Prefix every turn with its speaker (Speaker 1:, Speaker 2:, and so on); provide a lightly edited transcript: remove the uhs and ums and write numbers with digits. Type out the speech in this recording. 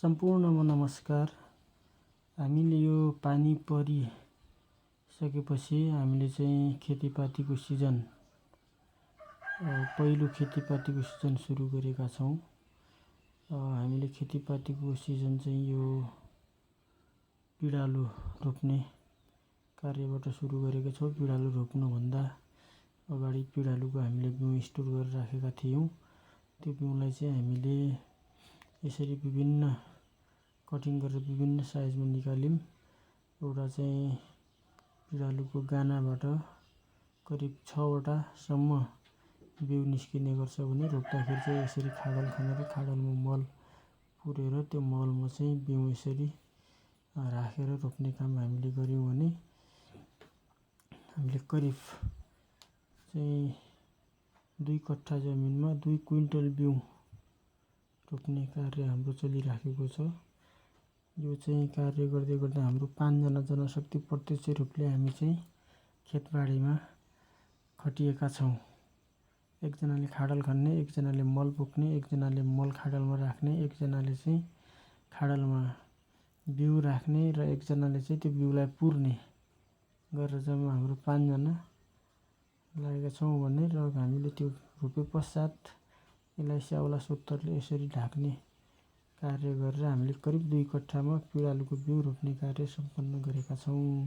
Speaker 1: सम्पूर्णमा नमस्कार। हामीले यो पानी परिसकेपछि हामीले चाहिँ खेतीपातीको सिजन पहिलो खेतीपातीको सिजन सुरु गरेका छौँ। हामीले खेतीपातीको सिजन चाहिँ यो पिडालु रोप्ने कार्यबाट सुरु गरेका छौँ। पिडालु रोप्नुभन्दा अगाडि पिडालुको हामीले बिउ स्टोर गरेर राखेका थियौँ। त्यो बिउलाई चाहिँ हामीले यसरी विभिन्न कटिङ गरेर विभिन्न साइजमा निकाल्यौँ। एउटा चाहिँ पिडालुको गानाबाट करिब 6वटा सम्म बिउ निस्किने गर्छ भने रोप्दाखेरि चाहिँ यसरी खाडल खनेर खाडलमा मल पुरेर त्यो मलमा चाहिँ बिउ यसरी राखेर रोप्ने काम हामीले गऱ्यौँ भने हामीले करिब चाहिँ 2 कट्ठा जमिनमा 2 क्विन्टल बिउ रोप्ने कार्य हाम्रो चलिराखेको छ। यो चाहिँ कार्य गर्दै गर्दा हाम्रो 5 जना जनशक्ति प्रत्यक्ष रूपले हामी चाहिँ खेतबारीमा खटिएका छौँ। एकजनाले खाडल खन्ने, एकजनाले मल बोक्ने, एकजनाले मल खाडलमा राख्ने, एकजनाले चाहिँ खाडलमा बिउ राख्ने र एकजनाले चाहिँ त्यो बिउलाई पुर्ने गरेर जम्मा हाम्रो 5 जना लागेका छौँ भने र हामीले त्यो रोपे पश्चात यसलाई स्याउला सोत्तरले यसरी ढाक्ने कार्य गरेर हामीले करिब 2 कट्ठामा पिडालुको बिउ रोप्ने कार्य सम्पन्न गरेका छौँ।